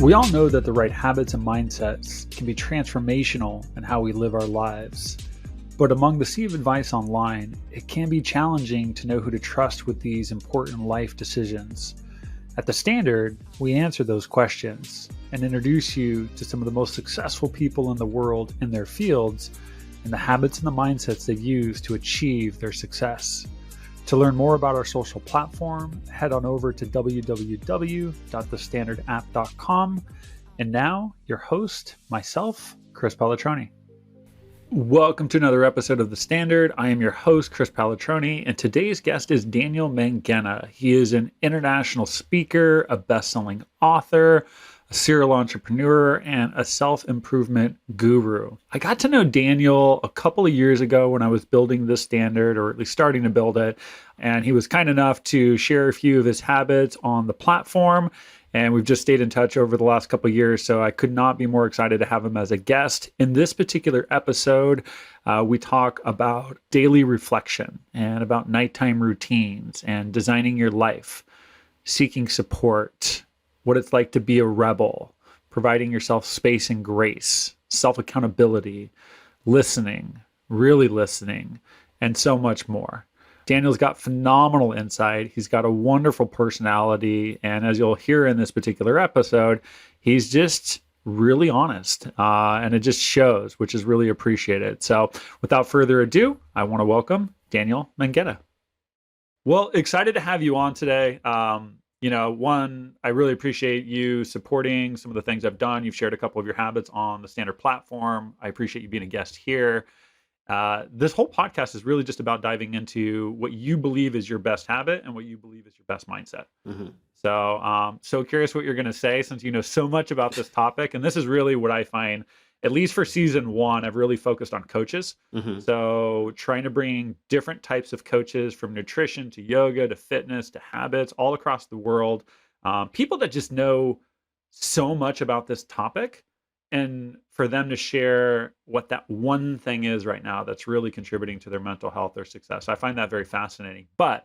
We all know that the right habits and mindsets can be transformational in how we live our lives. But among the sea of advice online, it can be challenging to know who to trust with these important life decisions. At The Standard, we answer those questions and introduce you to some of the most successful people in the world in their fields and the habits and the mindsets they use to achieve their success. To learn more about our social platform, head on over to www.thestandardapp.com. And now, your host, myself, Chris Pallatroni. Welcome to another episode of The Standard. I am your host, Chris Pallatroni, and today's guest is Daniel Mangena. He is an international speaker, a best-selling author, a serial entrepreneur, and a self-improvement guru. I got to know Daniel a couple of years ago when I was building The Standard, or at least starting to build it, and he was kind enough to share a few of his habits on the platform, and we've just stayed in touch over the last couple of years, so I could not be more excited to have him as a guest. In this particular episode, we talk about daily reflection and about nighttime routines and designing your life, seeking support, what it's like to be a rebel, providing yourself space and grace, self-accountability, listening, really listening, and so much more. Daniel's got phenomenal insight. He's got a wonderful personality. And as you'll hear in this particular episode, he's just really honest. And it just shows, which is really appreciated. So without further ado, I want to welcome Daniel Mangena. Well, excited to have you on today. One, I really appreciate you supporting some of the things I've done. You've shared a couple of your habits on the Standard platform. I appreciate you being a guest here. This whole podcast is really just about diving into what you believe is your best habit and what you believe is your best mindset. Mm-hmm. So curious what you're going to say since you know so much about this topic. And this is really what I find, at least for season one, I've really focused on coaches. Mm-hmm. So trying to bring different types of coaches from nutrition to yoga to fitness to habits all across the world. People that just know so much about this topic, and for them to share what that one thing is right now that's really contributing to their mental health or success. I find that very fascinating. But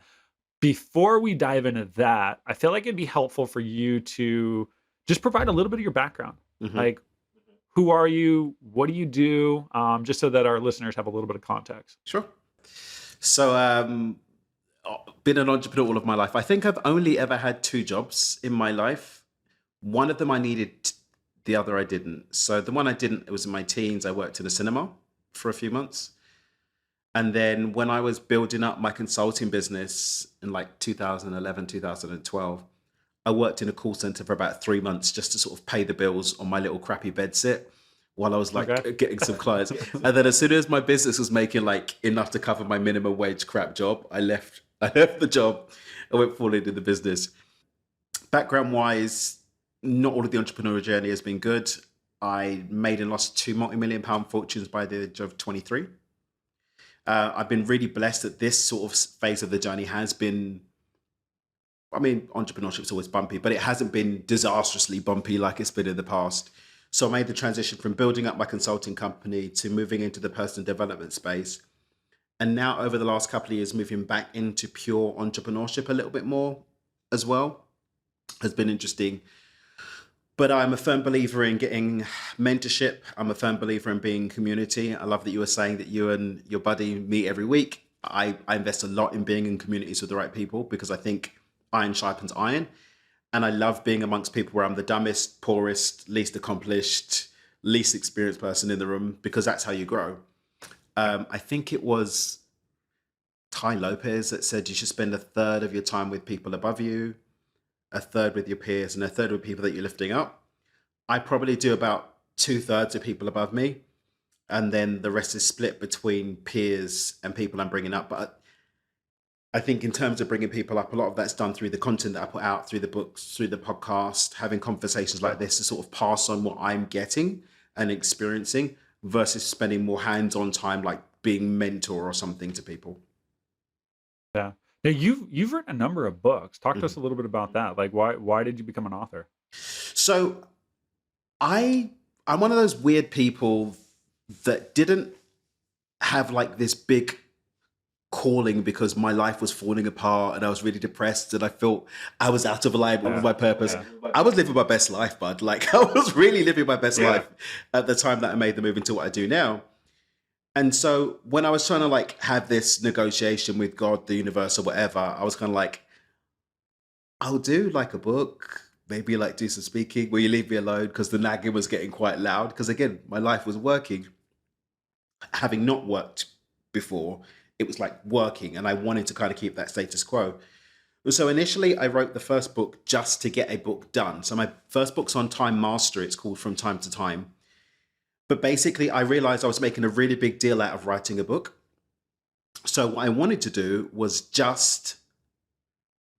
before we dive into that, I feel like it'd be helpful for you to just provide a little bit of your background. Mm-hmm. Like, who are you? What do you do? Just so that our listeners have a little bit of context. Sure. So, been an entrepreneur all of my life. I think I've only ever had two jobs in my life. One of them I needed, the other I didn't. So the one I didn't, it was in my teens. I worked in a cinema for a few months. And then when I was building up my consulting business in like 2011, 2012, I worked in a call center for about 3 months just to sort of pay the bills on my little crappy bed sit while I was getting some clients. And then as soon as my business was making like enough to cover my minimum wage crap job, I left the job and went full into the business. Background wise, not all of the entrepreneurial journey has been good. I made and lost two multi-million-pound fortunes by the age of 23. I've been really blessed that this sort of phase of the journey has been, entrepreneurship is always bumpy, but it hasn't been disastrously bumpy like it's been in the past. So I made the transition from building up my consulting company to moving into the personal development space. And now over the last couple of years, moving back into pure entrepreneurship a little bit more as well has been interesting. But I'm a firm believer in getting mentorship. I'm a firm believer in being community. I love that you were saying that you and your buddy meet every week. I invest a lot in being in communities with the right people because I think iron sharpens iron. And I love being amongst people where I'm the dumbest, poorest, least accomplished, least experienced person in the room because that's how you grow. I think it was Tai Lopez that said you should spend a third of your time with people above you, a third with your peers, and a third with people that you're lifting up. I probably do about 2/3 of people above me, and then the rest is split between peers and people I'm bringing up. But I think in terms of bringing people up, a lot of that's done through the content that I put out, through the books, through the podcast, having conversations like this to sort of pass on what I'm getting and experiencing versus spending more hands-on time like being mentor or something to people. Yeah. Now you've written a number of books. Talk to us a little bit about that. Like why did you become an author? So I'm one of those weird people that didn't have like this big calling because my life was falling apart and I was really depressed and I felt I was out of alignment with my purpose. I was living my best life, bud. Like I was really living my best life at the time that I made the move into what I do now. And so when I was trying to like have this negotiation with God, the universe, or whatever, I was kind of like, I'll do like a book, maybe like do some speaking. Will you leave me alone? Because the nagging was getting quite loud. Because again, my life was working. Having not worked before, it was like working, and I wanted to kind of keep that status quo. So initially, I wrote the first book just to get a book done. So my first book's on time mastery. It's called From Time to Time. But basically, I realized I was making a really big deal out of writing a book. So what I wanted to do was just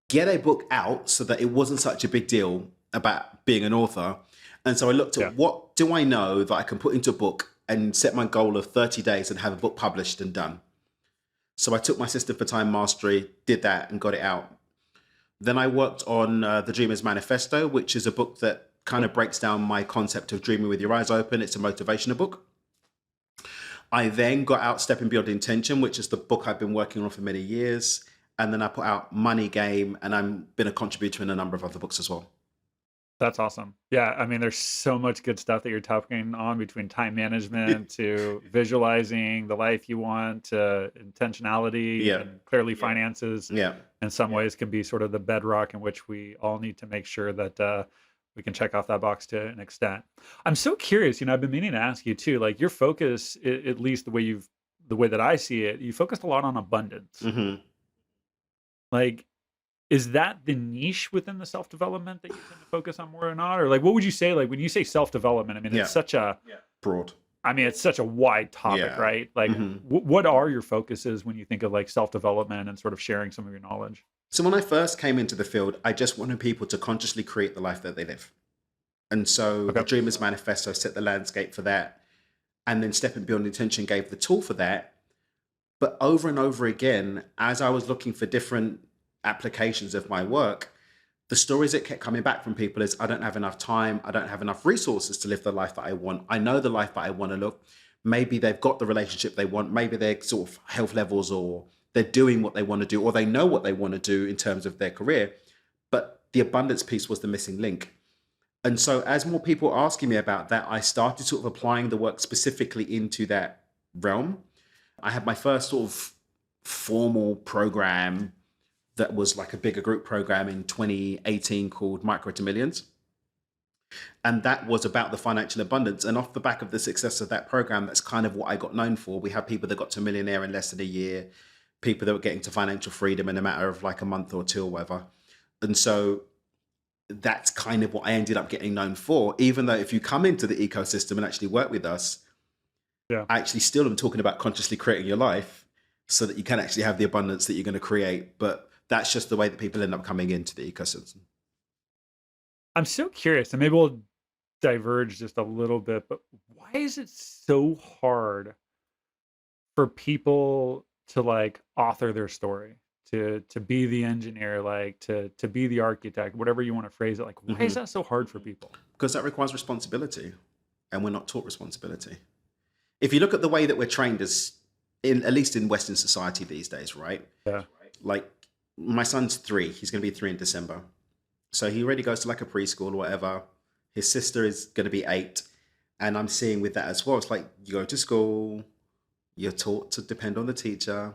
get a book out so that it wasn't such a big deal about being an author. And so I looked at what do I know that I can put into a book and set my goal of 30 days and have a book published and done. So I took my system for time mastery, did that and got it out. Then I worked on The Dreamer's Manifesto, which is a book that kind of breaks down my concept of dreaming with your eyes open. It's a motivational book. I then got out Stepping Beyond Intention, which is the book I've been working on for many years. And then I put out Money Game, and I've been a contributor in a number of other books as well. That's awesome. Yeah, I mean, there's so much good stuff that you're talking on, between time management to visualizing the life you want to intentionality and clearly finances. In some ways can be sort of the bedrock in which we all need to make sure that we can check off that box to an extent. I'm so curious, I've been meaning to ask you too, like your focus, at least the way that I see it, you focused a lot on abundance. Like, is that the niche within the self-development that you tend to focus on more or not? Or like, what would you say, like when you say self-development, I mean, it's such a broad. I mean, it's such a wide topic, right? Like what are your focuses when you think of like self-development and sort of sharing some of your knowledge? So when I first came into the field, I just wanted people to consciously create the life that they live. And so the Dreamer's Manifesto set the landscape for that. And then Stepping Beyond Intention gave the tool for that. But over and over again, as I was looking for different applications of my work, the stories that kept coming back from people is, I don't have enough time. I don't have enough resources to live the life that I want. I know the life that I want to live. Maybe they've got the relationship they want. Maybe their sort of health levels, or they're doing what they want to do, or they know what they want to do in terms of their career. But the abundance piece was the missing link. And so as more people were asking me about that, I started sort of applying the work specifically into that realm. I had my first sort of formal program that was like a bigger group program in 2018 called Micro to Millions. And that was about the financial abundance. And off the back of the success of that program, that's kind of what I got known for. We had people that got to millionaire in less than a year, people that were getting to financial freedom in a matter of like a month or two or whatever. And so that's kind of what I ended up getting known for, even though if you come into the ecosystem and actually work with us, I actually still am talking about consciously creating your life so that you can actually have the abundance that you're going to create. But that's just the way that people end up coming into the ecosystem. I'm so curious, and maybe we'll diverge just a little bit, but why is it so hard for people to like author their story, to be the engineer, like to be the architect, whatever you want to phrase it? Like, why is that so hard for people? Because that requires responsibility, and we're not taught responsibility. If you look at the way that we're trained as at least in Western society these days, right? Like, my son's 3. He's going to be 3 in December. So he already goes to like a preschool or whatever. His sister is going to be 8. And I'm seeing with that as well. It's like you go to school, you're taught to depend on the teacher.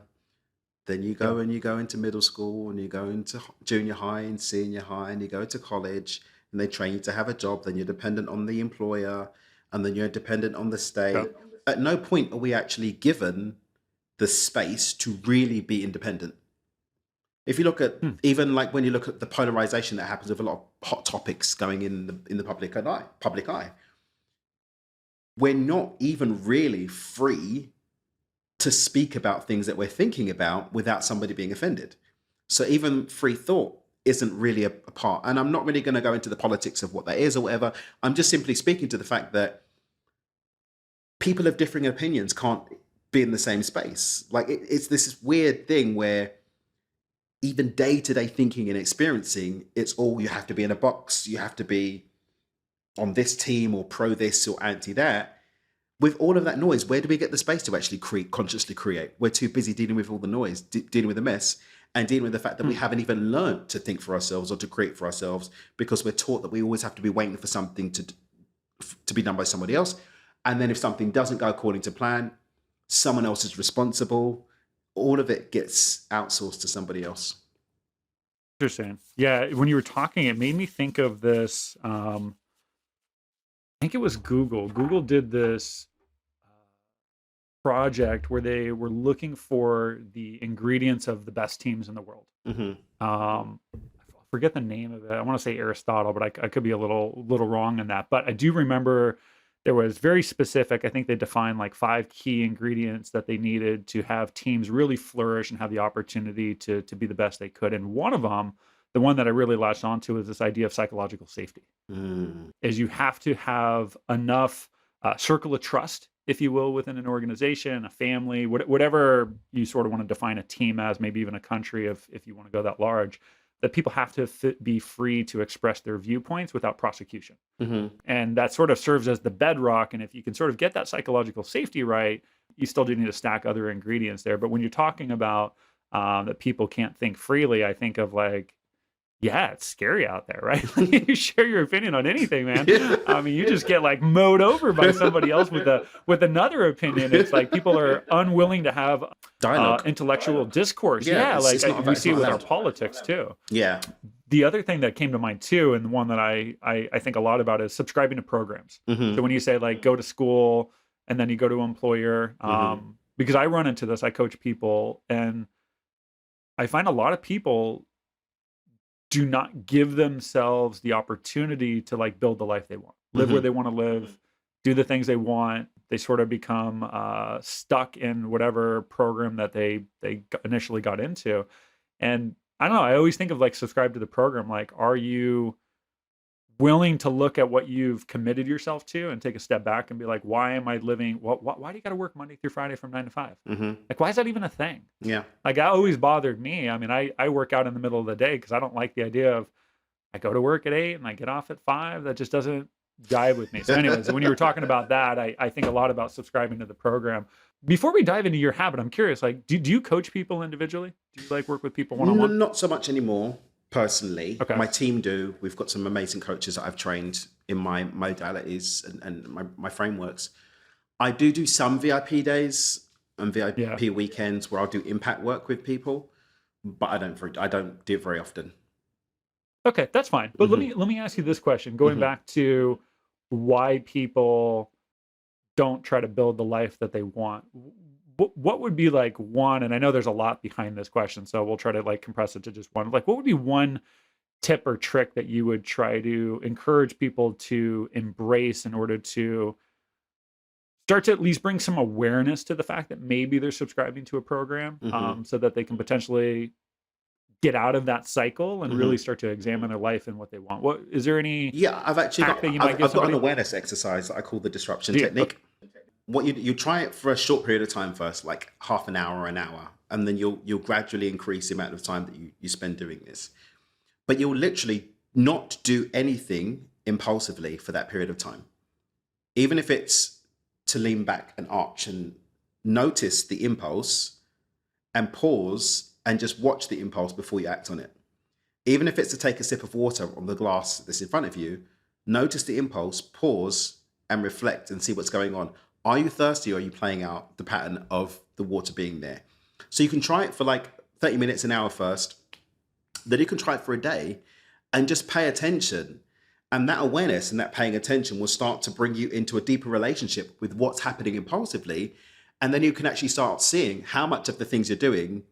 Then you go and you go into middle school, and you go into junior high and senior high, and you go to college, and they train you to have a job. Then you're dependent on the employer, and then you're dependent on the state. At no point are we actually given the space to really be independent. If you look at even like when you look at the polarization that happens with a lot of hot topics going in the public eye, we're not even really free to speak about things that we're thinking about without somebody being offended. So even free thought isn't really a part. And I'm not really going to go into the politics of what that is or whatever. I'm just simply speaking to the fact that people of differing opinions can't be in the same space. Like it's this weird thing where even day-to-day thinking and experiencing, it's all you have to be in a box. You have to be on this team or pro this or anti that. with all of that noise, where do we get the space to actually consciously create? We're too busy dealing with all the noise, dealing with the mess, and dealing with the fact that we haven't even learned to think for ourselves or to create for ourselves, because we're taught that we always have to be waiting for something to be done by somebody else. And then if something doesn't go according to plan, someone else is responsible. All of it gets outsourced to somebody else. Interesting. Yeah, when you were talking, it made me think of this. I think it was Google. Google did this project where they were looking for the ingredients of the best teams in the world. I forget the name of it. I want to say Aristotle, but I could be a little wrong in that. But I do remember there was very specific. I think they defined like 5 key ingredients that they needed to have teams really flourish and have the opportunity to be the best they could. And one of them, the one that I really latched onto, is this idea of psychological safety. Is you have to have enough circle of trust, if you will, within an organization, a family, whatever you sort of want to define a team as, maybe even a country, if you want to go that large, that people have to be free to express their viewpoints without prosecution. And that sort of serves as the bedrock. And if you can sort of get that psychological safety right, you still do need to stack other ingredients there. But when you're talking about that people can't think freely, I think of like, yeah, it's scary out there, right? You share your opinion on anything, man. I mean, you just get like mowed over by somebody else with another opinion. It's like people are unwilling to have Dialogue. Intellectual discourse. Yeah, it's like not we see it with our allowed. politics too. Yeah. The other thing that came to mind too, and the one that I think a lot about, is subscribing to programs. So when you say like go to school and then you go to an employer, because I run into this, I coach people, and I find a lot of people do not give themselves the opportunity to like build the life they want, live where they want to live, do the things they want. They sort of become stuck in whatever program that they initially got into. And I don't know, I always think of like subscribe to the program. Like, are you willing to look at what you've committed yourself to and take a step back and be like, why am I living? Why do you got to work Monday through Friday from 9 to 5? Like, why is that even a thing? Yeah. Like, that always bothered me. I mean, I work out in the middle of the day because I don't like the idea of I go to work at 8 and I get off at 5. That just doesn't jive with me. So anyways, when you were talking about that, I think a lot about subscribing to the program. Before we dive into your habit, I'm curious, like, do you coach people individually? Do you like work with people one-on-one? Not so much anymore, personally. Okay. My team do. We've got some amazing coaches that I've trained in my modalities and my frameworks. I do some VIP days and VIP weekends where I'll do impact work with people, but I don't do it very often. Okay, that's fine. But let me ask you this question, going back to why people don't try to build the life that they want. What would be like one, and I know there's a lot behind this question, so we'll try to like compress it to just one. Like, what would be one tip or trick that you would try to encourage people to embrace in order to start to at least bring some awareness to the fact that maybe they're subscribing to a program, so that they can potentially get out of that cycle and really start to examine their life and what they want? What is there any? Yeah, I've actually hack that you might give I've got an somebody? awareness exercise that I call the disruption technique. What you try it for a short period of time first, like half an hour or an hour, and then you'll gradually increase the amount of time that you spend doing this. But you'll literally not do anything impulsively for that period of time. Even if it's to lean back and arch and notice the impulse and pause and just watch the impulse before you act on it. Even if it's to take a sip of water on the glass that's in front of you, notice the impulse, pause and reflect and see what's going on. Are you thirsty, or are you playing out the pattern of the water being there? So you can try it for like 30 minutes, an hour first. Then you can try it for a day and just pay attention. And that awareness and that paying attention will start to bring you into a deeper relationship with what's happening impulsively. And then you can actually start seeing how much of the things you're doing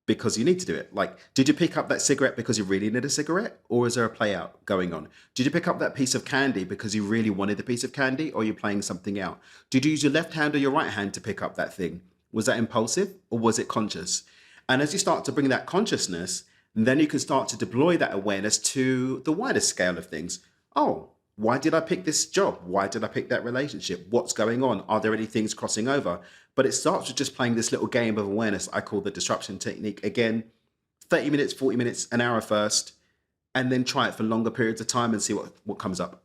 because you need to do it. Like, did you pick up that cigarette because you really need a cigarette? Or is there a play out going on? Did you pick up that piece of candy because you really wanted the piece of candy, or are you playing something out? Did you use your left hand or your right hand to pick up that thing? Was that impulsive or was it conscious? And as you start to bring that consciousness, then you can start to deploy that awareness to the wider scale of things. Oh, why did I pick this job? Why did I pick that relationship? What's going on? Are there any things crossing over? But it starts with just playing this little game of awareness I call the disruption technique. Again, 30 minutes, 40 minutes, an hour first, and then try it for longer periods of time and see what comes up.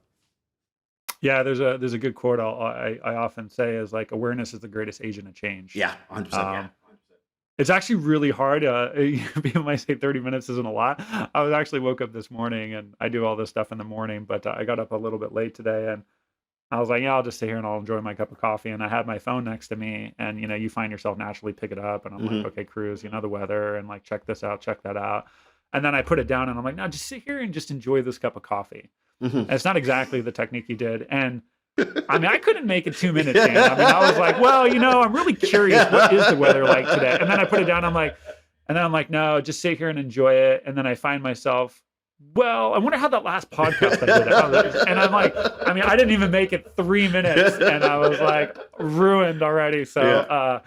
Yeah, there's a good quote I often say is like awareness is the greatest agent of change. Yeah, 100%. Um, it's actually really hard. People might say 30 minutes isn't a lot. I was actually woke up this morning and I do all this stuff in the morning, but I got up a little bit late today and I was like, yeah, I'll just sit here and I'll enjoy my cup of coffee. And I had my phone next to me and, you find yourself naturally pick it up and I'm like, Hmm. okay, cruise, the weather and like, check this out, check that out. And then I put it down and I'm like, no, just sit here and just enjoy this cup of coffee. Hmm. And it's not exactly the technique you did. And I mean, I couldn't make it 2 minutes, Dan. I mean, I was like, well, I'm really curious. What is the weather like today? And then I put it down. And then I'm like, no, just sit here and enjoy it. And then I find myself, well, I wonder how that last podcast I did. And I'm like, I mean, I didn't even make it 3 minutes, and I was like ruined already. So,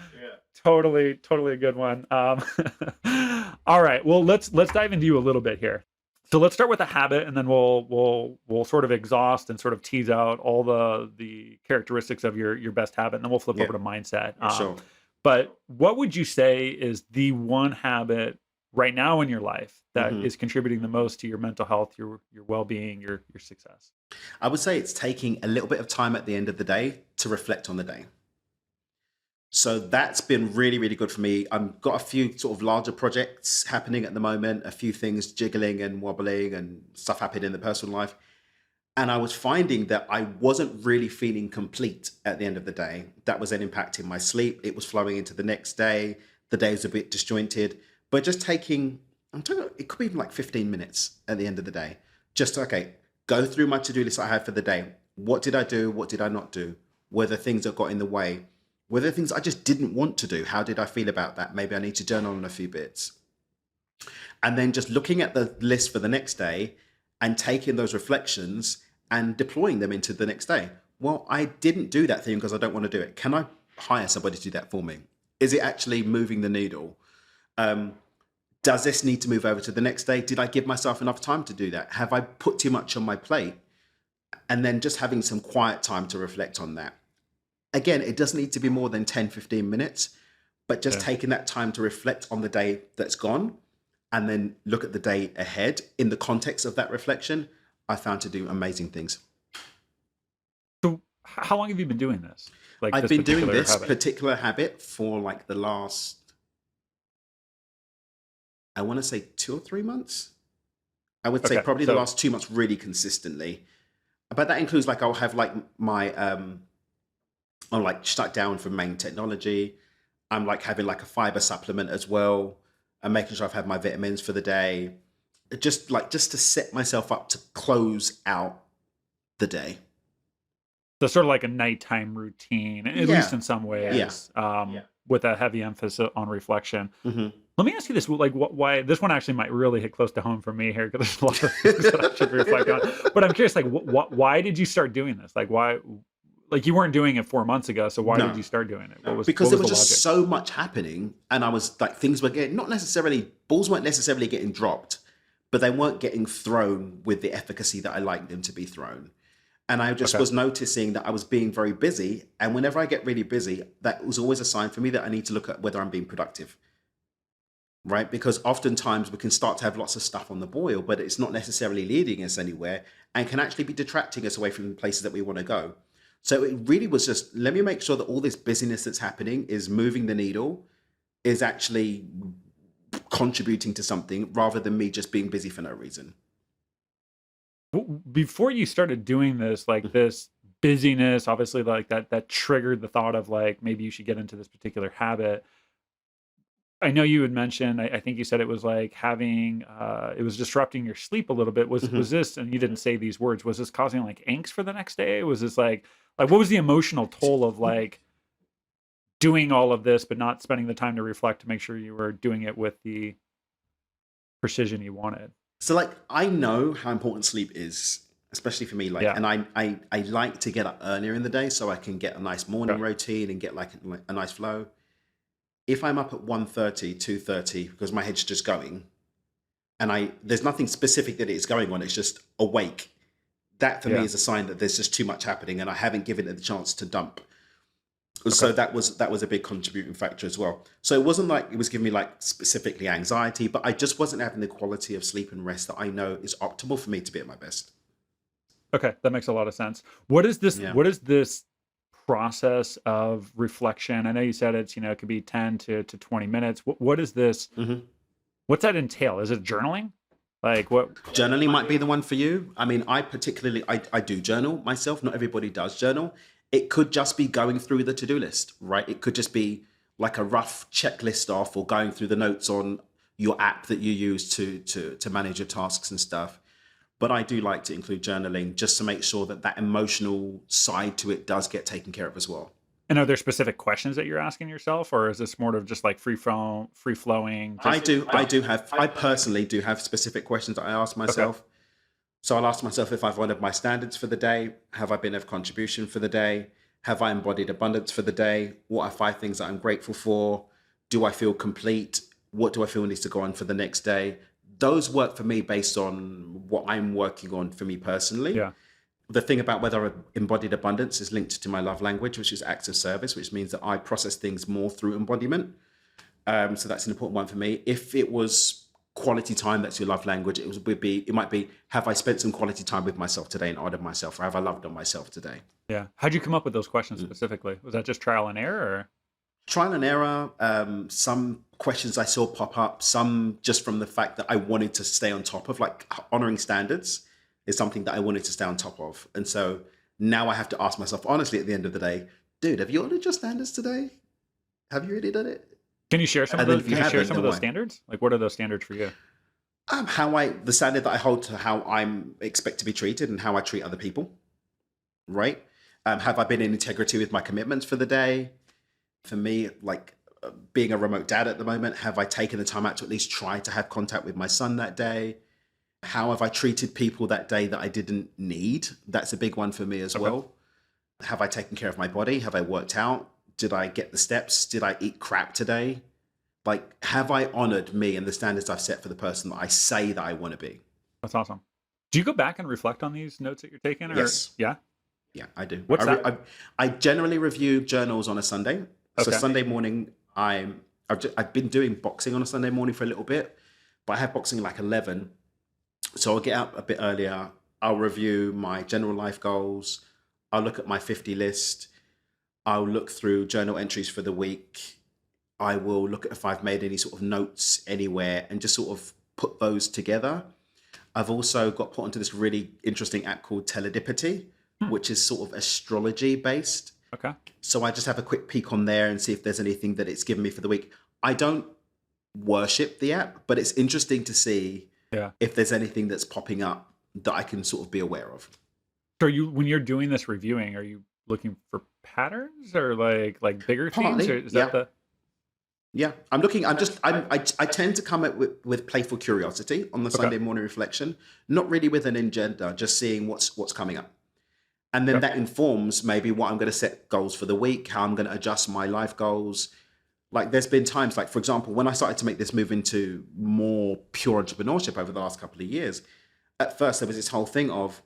totally, totally a good one. All right, well, let's dive into you a little bit here. So let's start with a habit, and then we'll sort of exhaust and sort of tease out all the characteristics of your best habit, and then we'll flip Yeah, over to mindset. sure. But what would you say is the one habit right now in your life that Hmm. is contributing the most to your mental health, your well-being, your success? I would say it's taking a little bit of time at the end of the day to reflect on the day. So that's been really, really good for me. I've got a few sort of larger projects happening at the moment, a few things jiggling and wobbling and stuff happening in the personal life. And I was finding that I wasn't really feeling complete at the end of the day. That was then impacting my sleep. It was flowing into the next day. The day was a bit disjointed. But just taking, I'm talking, it could be even like 15 minutes at the end of the day. Just, okay, go through my to-do list I had for the day. What did I do? What did I not do? Were there things that got in the way? Were there things I just didn't want to do? How did I feel about that? Maybe I need to journal on a few bits. And then just looking at the list for the next day and taking those reflections and deploying them into the next day. Well, I didn't do that thing because I don't want to do it. Can I hire somebody to do that for me? Is it actually moving the needle? Does this need to move over to the next day? Did I give myself enough time to do that? Have I put too much on my plate? And then just having some quiet time to reflect on that. Again, it doesn't need to be more than 10, 15 minutes, but just Yeah. taking that time to reflect on the day that's gone and then look at the day ahead in the context of that reflection, I found to do amazing things. So how long have you been doing this? Like I've this been doing particular this habit? particular habit for like the last, I want to say 2 or 3 months. I would say Okay. probably the So last 2 months really consistently. But that includes like I'll have like my I'm like shut down from main technology. I'm like having like a fiber supplement as well. I'm making sure I've had my vitamins for the day. Just to set myself up to close out the day. so sort of like a nighttime routine, at least Yeah. in some Yeah. ways, with a heavy emphasis on reflection. Hmm. Let me ask you this: like, why this one actually might really hit close to home for me here because there's a lot of things that I should reflect on. But I'm curious, like, why did you start doing this? Like, why? Like, you weren't doing it 4 months ago, so why did No, you start doing it? What was because there the was just logic? so much happening, and I was like, things were getting not necessarily balls weren't necessarily getting dropped, but they weren't getting thrown with the efficacy that I liked them to be thrown. And I just Okay. was noticing that I was being very busy. And whenever I get really busy, that was always a sign for me that I need to look at whether I'm being productive, right? Because oftentimes we can start to have lots of stuff on the boil, but it's not necessarily leading us anywhere and can actually be detracting us away from the places that we want to go. So it really was just let me make sure that all this busyness that's happening is moving the needle, is actually contributing to something rather than me just being busy for no reason. Before you started doing this, like Mhm. this busyness, obviously, like that triggered the thought of like maybe you should get into this particular habit. I know you had mentioned, I think you said it was like having, it was disrupting your sleep a little bit. Was Mhm. this, and you didn't say these words, was this causing like angst for the next day? Was this like what was the emotional toll of like doing all of this, but not spending the time to reflect to make sure you were doing it with the precision you wanted? So like I know how important sleep is, especially for me. Like, Yeah. and I like to get up earlier in the day so I can get a nice morning Okay. routine and get like a nice flow. If I'm up at 1:30, 2:30 because my head's just going and I there's nothing specific that it's going on, it's just awake. That for me Yeah. is a sign that there's just too much happening and I haven't given it the chance to dump. So Okay. that was a big contributing factor as well. So it wasn't like it was giving me like specifically anxiety, but I just wasn't having the quality of sleep and rest that I know is optimal for me to be at my best. Okay, that makes a lot of sense. What is this? Yeah. What is this process of reflection? I know you said it's it could be 10 to 20 minutes. What is this? hmm What's that entail? Is it journaling? Like what? Journaling might be the one for you. I mean, I do journal myself. Not everybody does journal. It could just be going through the to-do list, right? It could just be like a rough checklist off, or going through the notes on your app that you use to manage your tasks and stuff. But I do like to include journaling just to make sure that that emotional side to it does get taken care of as well. And are there specific questions that you're asking yourself, or is this more of just like free flowing? Just I personally do have specific questions that I ask okay, myself. So I'll ask myself if I've honored my standards for the day. Have I been of contribution for the day? Have I embodied abundance for the day? What are 5 things that I'm grateful for? Do I feel complete? What do I feel needs to go on for the next day? Those work for me based on what I'm working on for me personally. yeah, The thing about whether I've embodied abundance is linked to my love language, which is acts of service, which means that I process things more through embodiment. So that's an important one for me. If it was quality time, that's your love language. It might be, have I spent some quality time with myself today and honored myself, or have I loved on myself today? yeah. How'd you come up with those questions Mm. specifically? Was that just trial and error? Or? Trial and error. Some questions I saw pop up, some just from the fact that I wanted to stay on top of, like honoring standards is something that I wanted to stay on top of. And so now I have to ask myself, honestly, at the end of the day, dude, have you honored your standards today? Have you really done it? Can you share some of And then those? if you Can you share haven't, some of then those why? standards? Like, what are those standards for you? The standard that I hold to how I'm expect to be treated and how I treat other people, right? Have I been in integrity with my commitments for the day? For me, like being a remote dad at the moment, have I taken the time out to at least try to have contact with my son that day? How have I treated people that day that I didn't need? That's a big one for me as Okay, well. Have I taken care of my body? Have I worked out? Did I get the steps? Did I eat crap today? Like, have I honored me and the standards I've set for the person that I say that I want to be? that's awesome. Do you go back and reflect on these notes that you're taking, or Yes. yeah? Yeah, I do. What's that? I generally review journals on a Sunday. So Okay, Sunday morning, I've been doing boxing on a Sunday morning for a little bit, but I have boxing at like 11. So I'll get up a bit earlier. I'll review my general life goals. I'll look at my 50 list. I'll look through journal entries for the week. I will look at if I've made any sort of notes anywhere and just sort of put those together. I've also got put onto this really interesting app called Teledipity, hmm, which is sort of astrology based. okay, So I just have a quick peek on there and see if there's anything that it's given me for the week. I don't worship the app, but it's interesting to see yeah. if there's anything that's popping up that I can sort of be aware of. So you, when you're doing this reviewing, are you looking for patterns or like bigger themes, or Partly, is that yeah. the Yeah, I'm looking. I tend to come at with playful curiosity on the okay? Sunday morning reflection, not really with an agenda, just seeing what's coming up, and then Okay. that informs maybe what I'm going to set goals for the week, how I'm going to adjust my life goals. Like there's been times, like for example, when I started to make this move into more pure entrepreneurship over the last couple of years, at first there was this whole thing of,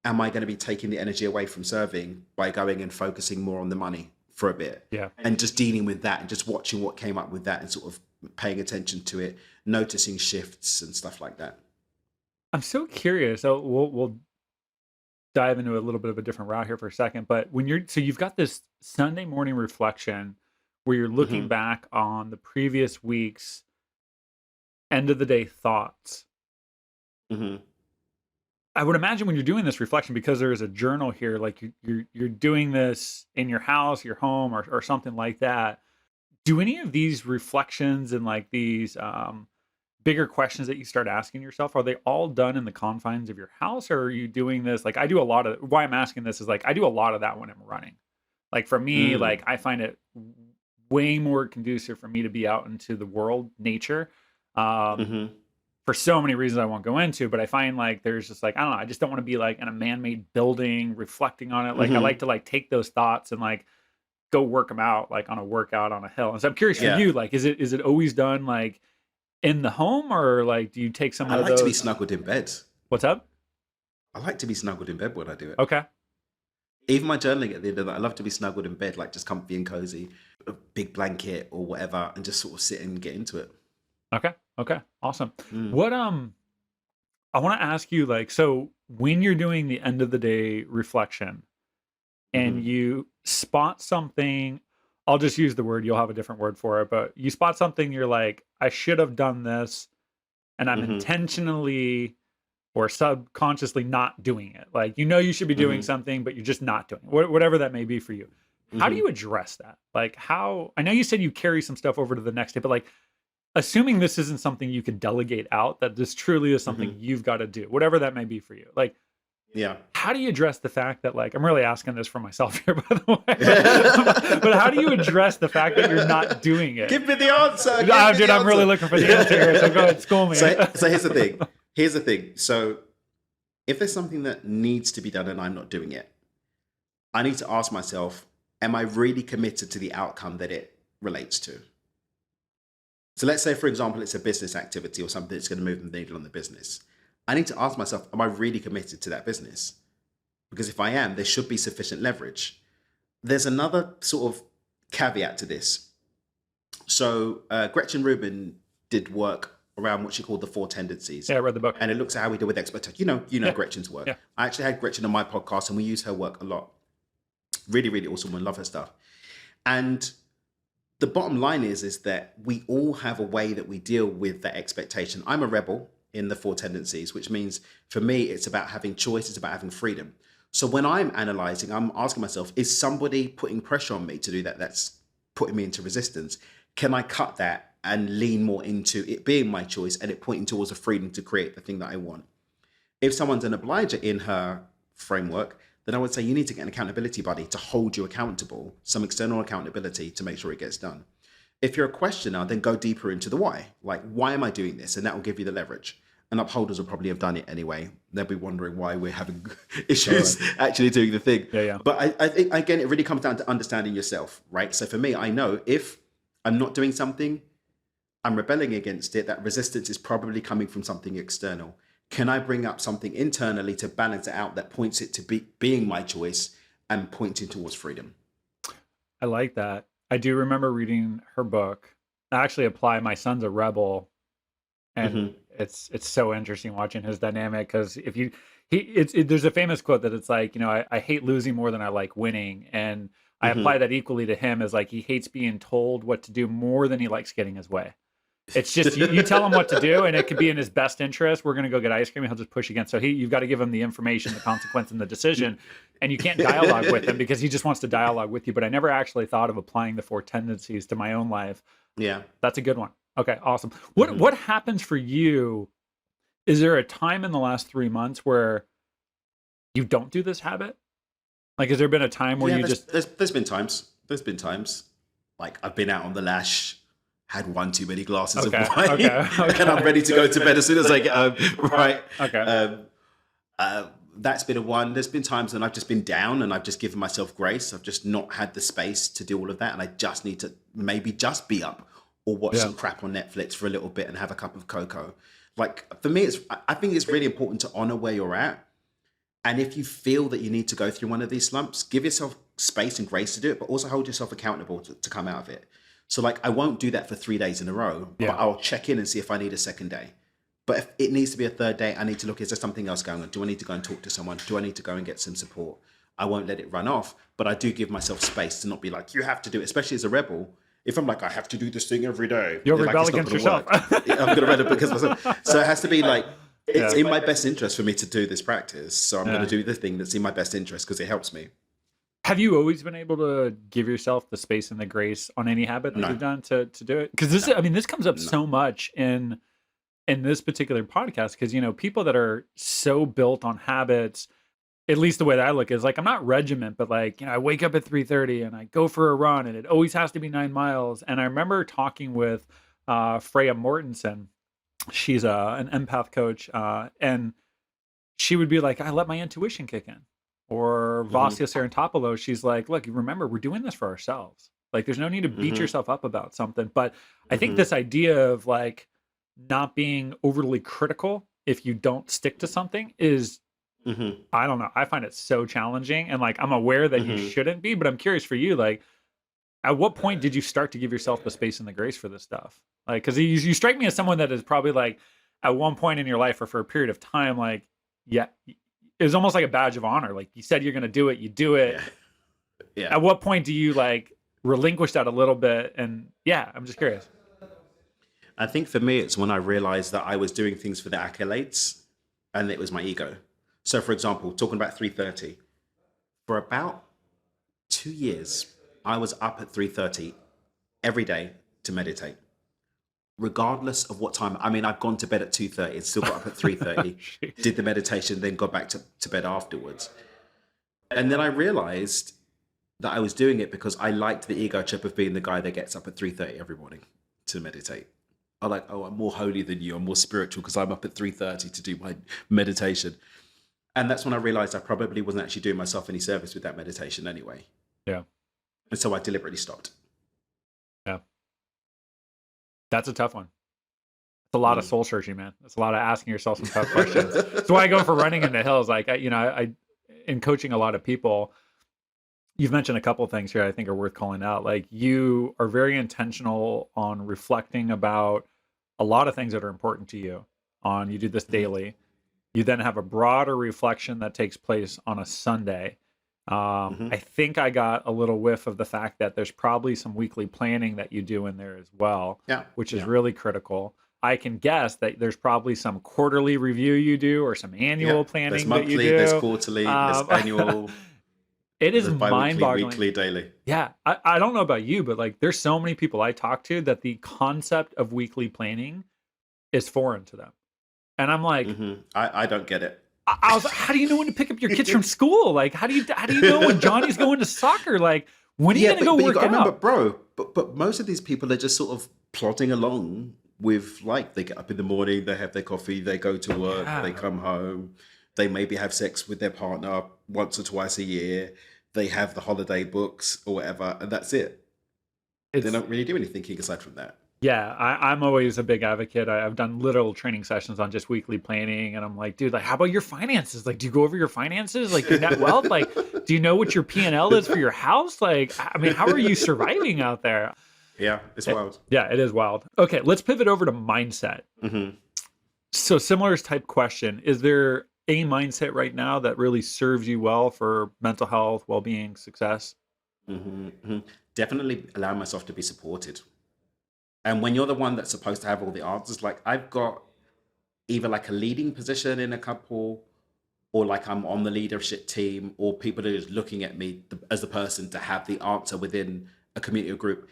am I going to be taking the energy away from serving by going and focusing more on the money for a bit Yeah. and just dealing with that and just watching what came up with that and sort of paying attention to it, noticing shifts and stuff like that. I'm so curious. So we'll dive into a little bit of a different route here for a second. But when you're so you've got this Sunday morning reflection where you're looking hmm back on the previous week's end of the day thoughts. hmm I would imagine when you're doing this reflection, because there is a journal here, like you're doing this in your house, your home, or something like that. Do any of these reflections and like these bigger questions that you start asking yourself, are they all done in the confines of your house, or are you doing this? Like I do a lot of, why I'm asking this is like I do a lot of that when I'm running. Like for me, like Mm. I find it way more conducive for me to be out into the world, nature. Um, hmm for so many reasons I won't go into, but I find like there's just like I don't know, I just don't want to be like in a man-made building reflecting on it. Like I like hmm to like take those thoughts and like go work them out like on a workout on a hill. And so I'm curious for Yeah. you, like is it always done like in the home, or like do you take some I of like to be those? snuggled in bed. What's up? I like to be snuggled in bed when I do it. Okay. Even my journaling at the end of that, I love to be snuggled in bed, like just comfy and cozy, a big blanket or whatever, and just sort of sit and get into it. Okay. Okay. Awesome. Mm. What I want to ask you, like, so when you're doing the end of the day reflection and Hmm. you spot something, I'll just use the word, you'll have a different word for it, but you spot something, you're like, I should have done this, and I'm Hmm. intentionally or subconsciously not doing it. Like, you should be doing Hmm. something, but you're just not doing it, whatever that may be for you. How do Hmm. you address that? Like, I know you said you carry some stuff over to the next day, but like, assuming this isn't something you could delegate out, that this truly is something Hmm. you've got to do, whatever that may be for you. Like, Yeah. how do you address the fact that, like, I'm really asking this for myself here, by the way, but how do you address the fact that you're not doing it? Give me the answer. Give Ah, me dude, the I'm really answer. looking for the answer here. So go ahead, school me. So here's the thing. Here's the thing. So if there's something that needs to be done and I'm not doing it, I need to ask myself, am I really committed to the outcome that it relates to? So let's say, for example, it's a business activity or something that's going to move the needle on the business. I need to ask myself, am I really committed to that business? Because if I am, there should be sufficient leverage. There's another sort of caveat to this. So Gretchen Rubin did work around what she called the four tendencies. Yeah, I read the book. And it looks at how we deal with expectation. You know Yeah, Gretchen's work. yeah. I actually had Gretchen on my podcast and we use her work a lot. Really, really awesome and love her stuff. And the bottom line is that we all have a way that we deal with that expectation. I'm a rebel in the four tendencies, which means for me, it's about having choice, it's about having freedom. So when I'm analyzing, I'm asking myself, is somebody putting pressure on me to do that? That's putting me into resistance. Can I cut that and lean more into it being my choice and it pointing towards a freedom to create the thing that I want? If someone's an obliger in her framework, then I would say you need to get an accountability buddy to hold you accountable, some external accountability to make sure it gets done. If you're a questioner, then go deeper into the why. Like, why am I doing this? And that will give you the leverage. And upholders will probably have done it anyway. They'll be wondering why we're having issues actually doing the thing. Yeah, yeah. But I think, again, it really comes down to understanding yourself, right? So for me, I know if I'm not doing something, I'm rebelling against it, that resistance is probably coming from something external. Can I bring up something internally to balance it out that points it to being my choice and pointing towards freedom? I like that. I do remember reading her book. I actually apply. My son's a rebel, and Hmm. it's so interesting watching his dynamic because if you there's a famous quote that it's like, I hate losing more than I like winning, and I apply Hmm. that equally to him as like he hates being told what to do more than he likes getting his way. It's just you tell him what to do, and it could be in his best interest. We're going to go get ice cream, and he'll just push against. So you've got to give him the information, the consequence, and the decision, and you can't dialogue with him because he just wants to dialogue with you. But I never actually thought of applying the four tendencies to my own life. Yeah. That's a good one. Okay, awesome. What Hmm. what happens for you? Is there a time in the last 3 months where you don't do this habit? Like, has there been a time where Yeah, you just there's been times. There's been times. Like I've been out on the lash, had one too many glasses of okay, wine, okay, and I'm okay, ready to go to bed as soon as I get home. Right. okay, Um, that's been a one. There's been times when I've just been down and I've just given myself grace. I've just not had the space to do all of that, and I just need to maybe just be up or watch yeah, some crap on Netflix for a little bit and have a cup of cocoa. Like for me, I think it's really important to honor where you're at. And if you feel that you need to go through one of these slumps, give yourself space and grace to do it, but also hold yourself accountable to come out of it. So, like, I won't do that for 3 days in a row, but yeah. I'll check in and see if I need a second day. But if it needs to be a third day, I need to look, is there something else going on? Do I need to go and talk to someone? Do I need to go and get some support? I won't let it run off, but I do give myself space to not be like, you have to do it, especially as a rebel. If I'm like, I have to do this thing every day, You'll they're like, rebel it's not against going to yourself. work. Yeah, I'm going to rebel because myself. So it has to be like, it's Yeah, in my best interest for me to do this practice. So I'm going to yeah. do the thing that's in my best interest because it helps me. Have you always been able to give yourself the space and the grace on any habit that No, you've done to do it? Because no, I mean, this comes up no. so much in this particular podcast because people that are so built on habits, at least the way that I look is like I'm not regiment, but like I wake up at 3:30 and I go for a run, and it always has to be 9 miles. And I remember talking with Freya Mortensen. She's an empath coach, and she would be like, I let my intuition kick in. Or Hmm. Vasya Sarantopoulos, she's like, look, remember, we're doing this for ourselves. Like, there's no need to beat Hmm. yourself up about something. But I think Hmm. this idea of like not being overly critical if you don't stick to something is, Hmm. I don't know. I find it so challenging. And like, I'm aware that you Hmm. shouldn't be, but I'm curious for you, like, at what point did you start to give yourself the space and the grace for this stuff? Like, because you strike me as someone that is probably like, at one point in your life or for a period of time, like, yeah, it was almost like a badge of honor. Like you said, you're going to do it, you do it. Yeah. Yeah. At what point do you like relinquish that a little bit? And yeah, I'm just curious. I think for me, it's when I realized that I was doing things for the accolades and it was my ego. So for example, talking about 3:30, for about 2 years, I was up at 3:30 every day to meditate, regardless of what time. I mean, I've gone to bed at 2:30 and still got up at 3:30, did the meditation, then got back to bed afterwards. And then I realized that I was doing it because I liked the ego trip of being the guy that gets up at 3:30 every morning to meditate. I'm like, oh, I'm more holy than you. I'm more spiritual because I'm up at 3:30 to do my meditation. And that's when I realized I probably wasn't actually doing myself any service with that meditation anyway. Yeah. And so I deliberately stopped. Yeah. That's a tough one. It's a lot of soul searching, man. It's a lot of asking yourself some tough questions. That's why I go for running in the hills. Like, I in coaching a lot of people, you've mentioned a couple of things here I think are worth calling out. Like you are very intentional on reflecting about a lot of things that are important to you. You do this daily. You then have a broader reflection that takes place on a Sunday. I think I got a little whiff of the fact that there's probably some weekly planning that you do in there as well, which is really critical. I can guess that there's probably some quarterly review you do or some annual planning there's monthly, that you do. There's quarterly, there's annual. It is bi-weekly, mind-boggling. weekly, daily. Yeah. I don't know about you, but like there's so many people I talk to that the concept of weekly planning is foreign to them. And I'm like, I don't get it. I was like, how do you know when to pick up your kids from school? Like, how do you know when Johnny's going to soccer? Like, when are you going to go work out? Remember, bro, but most of these people are just sort of plodding along with like, they get up in the morning, they have their coffee, they go to work, they come home, they maybe have sex with their partner once or twice a year, they have the holiday books or whatever, and that's it. They don't really do anything aside from that. Yeah, I'm always a big advocate. I've done literal training sessions on just weekly planning, and I'm like, dude, like, how about your finances? Like, do you go over your finances? Like, your net wealth? Like, do you know what your P&L is for your house? Like, I mean, how are you surviving out there? Yeah, it's wild. Yeah, it is wild. Okay, let's pivot over to mindset. So similar type question. Is there a mindset right now that really serves you well for mental health, well-being, success? Definitely allow myself to be supported. And when you're the one that's supposed to have all the answers, like I've got either like a leading position in a couple, or like I'm on the leadership team, or people are just looking at me as the person to have the answer within a community or group.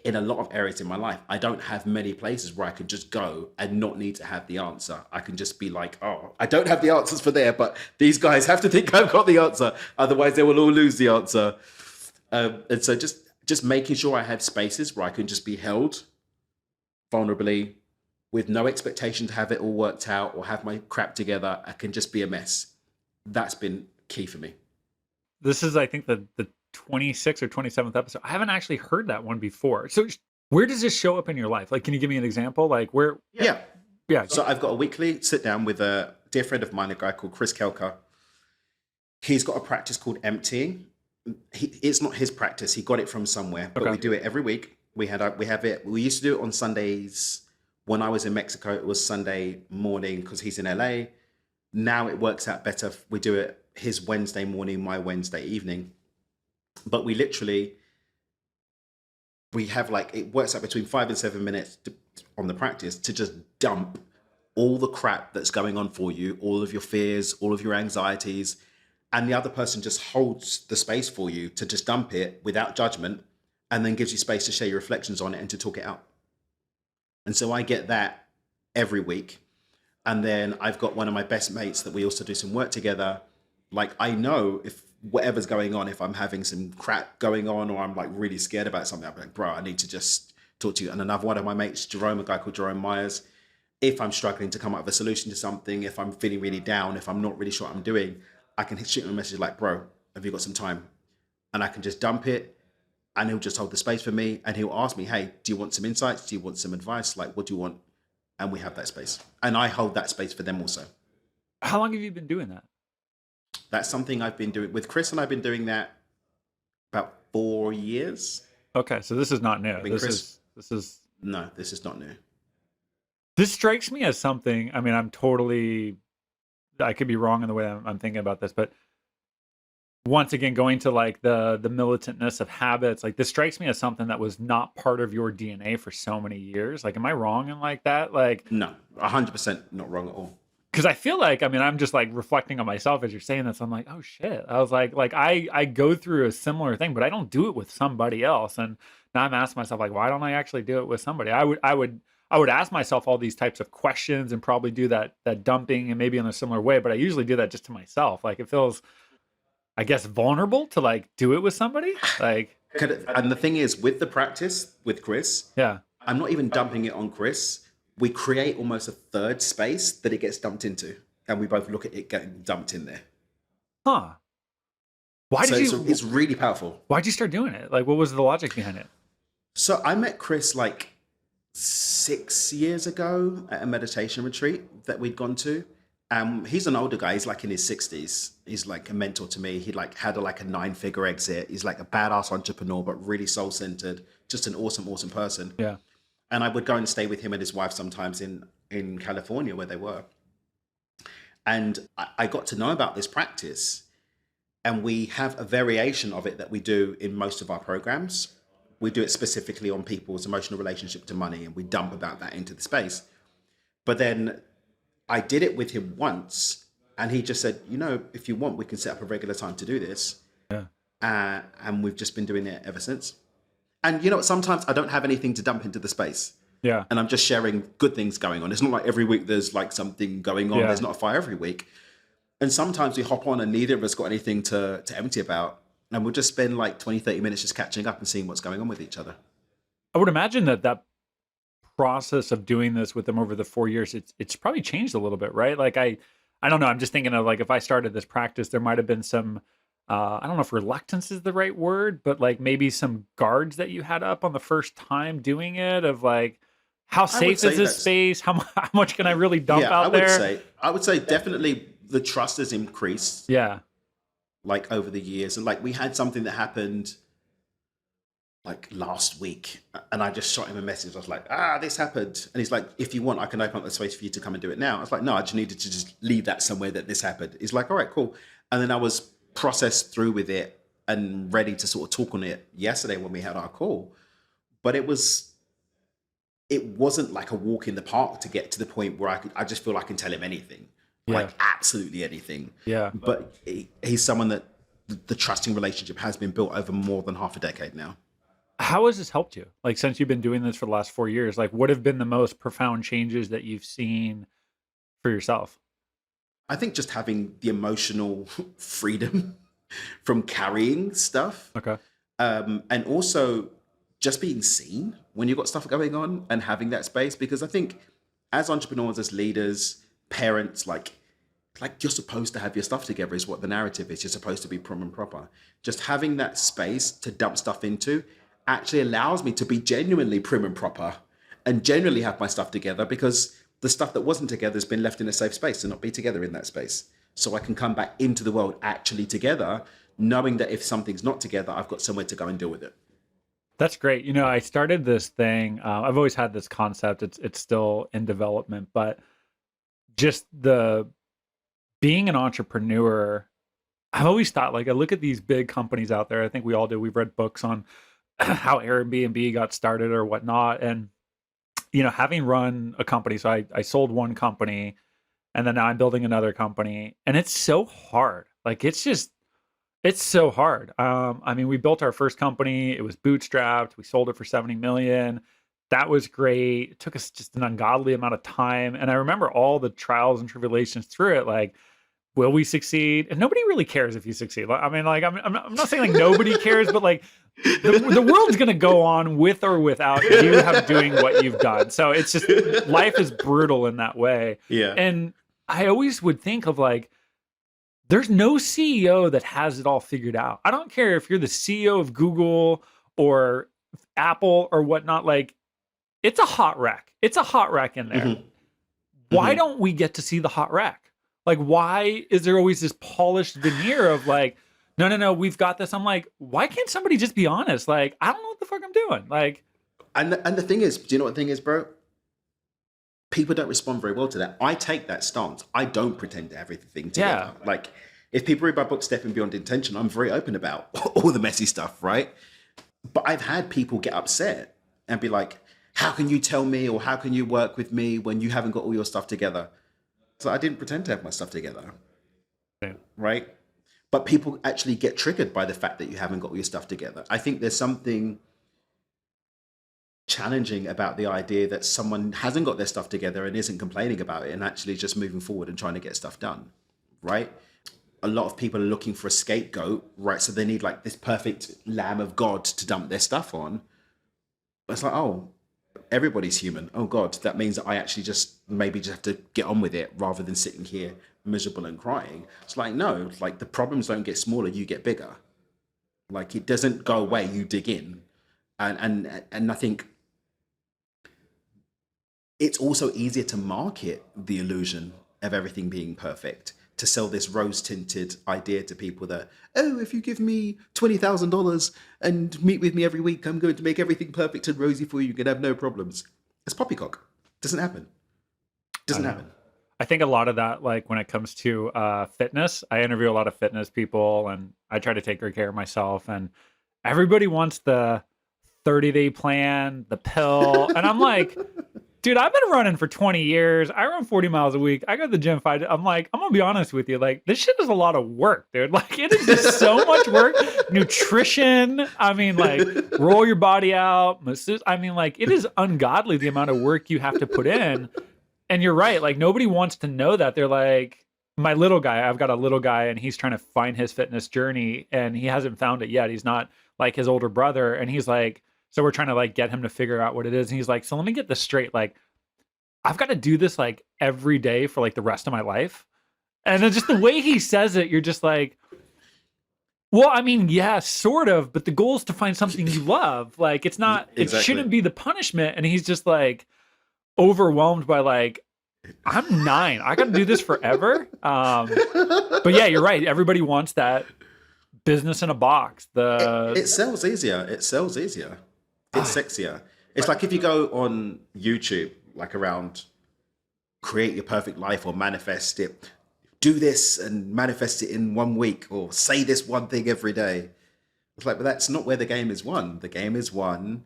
In a lot of areas in my life, I don't have many places where I could just go and not need to have the answer. I can just be like, oh, I don't have the answers for there, but these guys have to think I've got the answer. Otherwise, they will all lose the answer. And so just making sure I have spaces where I can just be held vulnerably with no expectation to have it all worked out or have my crap together. I can just be a mess. That's been key for me. This is, I think, the 26th or 27th episode. I haven't actually heard that one before. So where does this show up in your life? Like, can you give me an example? Like where? Yeah. So Go. I've got a weekly sit down with a dear friend of mine, a guy called Chris Kelker. He's got a practice called emptying. It's not his practice. He got it from somewhere, but we do it every week. We have it. We used to do it on Sundays. When I was in Mexico, it was Sunday morning because he's in LA. Now it works out better. We do it his Wednesday morning, my Wednesday evening. But we have like, it works out between 5 and 7 minutes on the practice to just dump all the crap that's going on for you, all of your fears, all of your anxieties. And the other person just holds the space for you to just dump it without judgment, and then gives you space to share your reflections on it and to talk it out. And so I get that every week. And then I've got one of my best mates that we also do some work together. Like, I know if whatever's going on, if I'm having some crap going on or I'm like really scared about something, I'm like, bro, I need to just talk to you. And another one of my mates, Jerome, a guy called Jerome Myers, if I'm struggling to come up with a solution to something, if I'm feeling really down, if I'm not really sure what I'm doing, I can shoot him a message like, bro, have you got some time? And I can just dump it, and he'll just hold the space for me. And he'll ask me, hey, do you want some insights? Do you want some advice? Like, what do you want? And we have that space. And I hold that space for them also. How long have you been doing that? That's something I've been doing with Chris, and I've been doing that about 4 years. Okay, so this is not new. No, this is not new. This strikes me as something, I mean, I'm totally I could be wrong in the way I'm thinking about this, but once again, going to like the militantness of habits, like this strikes me as something that was not part of your DNA for so many years. Like, am I wrong in like that? Like, No, 100% not wrong at all. because I feel like, I mean, I'm just like reflecting on myself as you're saying this. I'm like, oh shit. I was like I go through a similar thing, but I don't do it with somebody else. And now I'm asking myself, like, why don't I actually do it with somebody? I would ask myself all these types of questions and probably do that dumping and maybe in a similar way, but I usually do that just to myself. Like it feels, I guess, vulnerable to like do it with somebody. Like, And the thing is, with the practice with Chris, yeah. I'm not even dumping it on Chris. We create almost a third space that it gets dumped into, and we both look at it getting dumped in there. Huh. It's really powerful. Why'd you start doing it? Like, what was the logic behind it? So I met Chris like 6 years ago at a meditation retreat that we'd gone to. He's an older guy. He's like in his 60s. He's like a mentor to me. He like had like a 9-figure exit. He's like a badass entrepreneur, but really soul-centered. Just an awesome, awesome person. Yeah. And I would go and stay with him and his wife sometimes in California where they were. And I got to know about this practice. And we have a variation of it that we do in most of our programs. We do it specifically on people's emotional relationship to money, and we dump about that into the space. But then I did it with him once, and he just said, if you want, we can set up a regular time to do this. Yeah. And we've just been doing it ever since. And you know what? Sometimes I don't have anything to dump into the space. Yeah. And I'm just sharing good things going on. It's not like every week there's like something going on. Yeah. There's not a fire every week. And sometimes we hop on and neither of us got anything to empty about. And we'll just spend like 20, 30 minutes just catching up and seeing what's going on with each other. I would imagine that process of doing this with them over the 4 years, it's probably changed a little bit, right? Like I don't know. I'm just thinking of like, if I started this practice, there might've been some, I don't know if reluctance is the right word, but like maybe some guards that you had up on the first time doing it of like, how safe is this space? How much can I really dump out there? I would say definitely the trust has increased. Yeah. Like over the years. And like we had something that happened like last week, and I just shot him a message. I was like, this happened. And he's like, if you want, I can open up the space for you to come and do it now. I was like, no, I just needed to just leave that somewhere that this happened. He's like, all right, cool. And then I was processed through with it and ready to sort of talk on it yesterday when we had our call. But it wasn't like a walk in the park to get to the point where I just feel I can tell him anything. Yeah. Like absolutely anything. Yeah. But he's someone that the trusting relationship has been built over more than half a decade now. How has this helped you? Like since you've been doing this for the last 4 years, like what have been the most profound changes that you've seen for yourself? I think just having the emotional freedom from carrying stuff. Okay. And also just being seen when you've got stuff going on and having that space. Because I think as entrepreneurs, as leaders, parents, like you're supposed to have your stuff together is what the narrative is. You're supposed to be prim and proper. Just having that space to dump stuff into actually allows me to be genuinely prim and proper and genuinely have my stuff together, because the stuff that wasn't together has been left in a safe space to not be together in that space. So I can come back into the world actually together, knowing that if something's not together, I've got somewhere to go and deal with it. That's great. I started this thing. I've always had this concept. It's still in development, but just the being an entrepreneur, I've always thought, like, I look at these big companies out there. I think we all do. We've read books on how Airbnb got started or whatnot. And, having run a company, so I sold one company and then now I'm building another company, and it's so hard. Like, it's so hard. I mean, we built our first company. It was bootstrapped. We sold it for 70 million. That was great. It took us just an ungodly amount of time. And I remember all the trials and tribulations through it. Like, will we succeed? And nobody really cares if you succeed. I mean, like, I'm not saying like nobody cares, but like the world's going to go on with or without you have doing what you've done. So it's just, life is brutal in that way. Yeah. And I always would think of like, there's no CEO that has it all figured out. I don't care if you're the CEO of Google or Apple or whatnot. Like, it's a hot wreck. It's a hot wreck in there. Mm-hmm. Why don't we get to see the hot wreck? Like, why is there always this polished veneer of like, no, we've got this? I'm like, why can't somebody just be honest? Like, I don't know what the fuck I'm doing. Like, and the thing is, do you know what the thing is, bro? people don't respond very well to that. I take that stance. I don't pretend to have everything together. Yeah. Like, if people read my book, Stepping Beyond Intention, I'm very open about all the messy stuff, right? But I've had people get upset and be like, how can you tell me, or how can you work with me when you haven't got all your stuff together? So I didn't pretend to have my stuff together, Yeah. right? But people actually get triggered by the fact that you haven't got all your stuff together. I think there's something challenging about the idea that someone hasn't got their stuff together and isn't complaining about it and actually just moving forward and trying to get stuff done, right? A lot of people are looking for a scapegoat, right? So they need like this perfect lamb of God to dump their stuff on. But it's like, oh, everybody's human. Oh God, that means that I actually just maybe just have to get on with it rather than sitting here miserable and crying. It's like, no, like the problems don't get smaller, you get bigger. Like it doesn't go away, you dig in. And I think it's also easier to market the illusion of everything being perfect, to sell this rose-tinted idea to people that, oh, if you give me $20,000 and meet with me every week, I'm going to make everything perfect and rosy for you. You can have no problems. It's poppycock. Doesn't happen. Doesn't happen. I think a lot of that, like when it comes to fitness, I interview a lot of fitness people and I try to take good care of myself. And everybody wants the 30-day plan, the pill. And I'm like, dude, I've been running for 20 years. I run 40 miles a week. I go to the gym 5 days. I'm like, I'm gonna be honest with you. Like, this shit is a lot of work, dude. Like, it is just so much work. Nutrition. I mean, like, roll your body out. Masseuse. I mean, like, it is ungodly the amount of work you have to put in. And you're right. Like, nobody wants to know that. They're like, my little guy, I've got a little guy and he's trying to find his fitness journey and he hasn't found it yet. He's not like his older brother. And he's like, so we're trying to like get him to figure out what it is. And he's like, so let me get this straight. Like, I've got to do this like every day for like the rest of my life. And then just the way he says it, you're just like, well, I mean, yeah, sort of, but the goal is to find something you love. Like, it's not, Exactly. It shouldn't be the punishment. And he's just like overwhelmed by like, I'm 9. I got to do this forever. But yeah, you're right. Everybody wants that business in a box. It sells easier. It sells easier. It's sexier. It's like if you go on YouTube, like around create your perfect life or manifest it, do this and manifest it in 1 week, or say this one thing every day. It's like, but that's not where the game is won. The game is won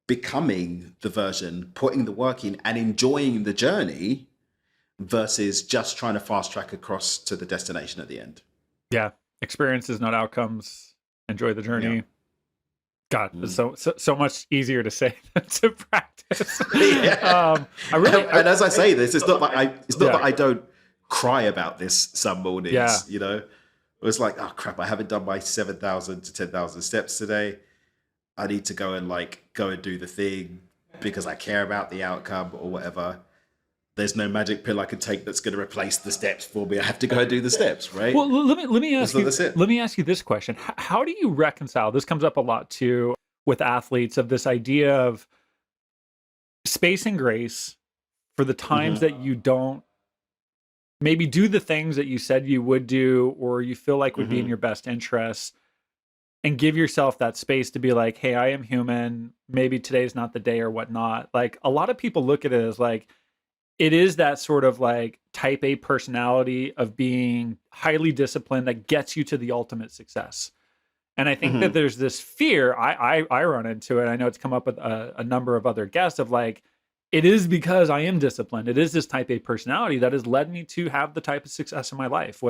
becoming the version, putting the work in and enjoying the journey versus just trying to fast track across to the destination at the end. Yeah. Experiences, not outcomes. Enjoy the journey. Yeah. God, it's so much easier to say than to practice. Yeah. And as I say this, it's not like that Yeah. I don't cry about this some mornings. Yeah. You know, it was like, oh crap, I haven't done my 7,000 to 10,000 steps today. I need to go and do the thing because I care about the outcome or whatever. There's no magic pill I can take that's going to replace the steps for me. I have to go and do the steps, right? Well, let me ask So you. that's it. Let me ask you this question: How do you reconcile? This comes up a lot too with athletes, of this idea of space and grace for the times that you don't maybe do the things that you said you would do, or you feel like would be in your best interests, and give yourself that space to be like, hey, I am human. Maybe today's not the day or whatnot. Like, a lot of people look at it as like, it is that sort of like type A personality of being highly disciplined that gets you to the ultimate success. And I think that there's this fear, I run into it. I know it's come up with a number of other guests of like, it is because I am disciplined. It is this type A personality that has led me to have the type of success in my life,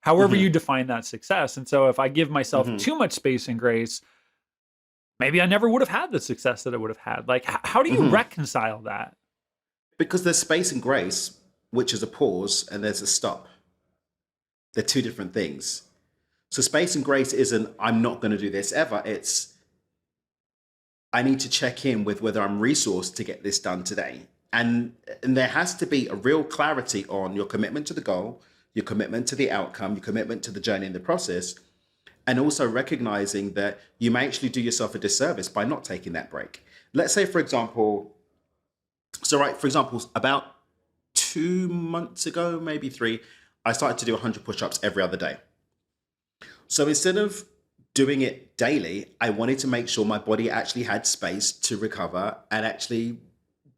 however you define that success. And so if I give myself too much space and grace, maybe I never would have had the success that I would have had. Like, how do you reconcile that? Because there's space and grace, which is a pause, and there's a stop. They're two different things. So space and grace isn't, I'm not going to do this ever. It's, I need to check in with whether I'm resourced to get this done today. And there has to be a real clarity on your commitment to the goal, your commitment to the outcome, your commitment to the journey and the process, and also recognizing that you may actually do yourself a disservice by not taking that break. Let's say, for example, about 2 months ago, maybe 3, I started to do 100 push-ups every other day. So instead of doing it daily, I wanted to make sure my body actually had space to recover and actually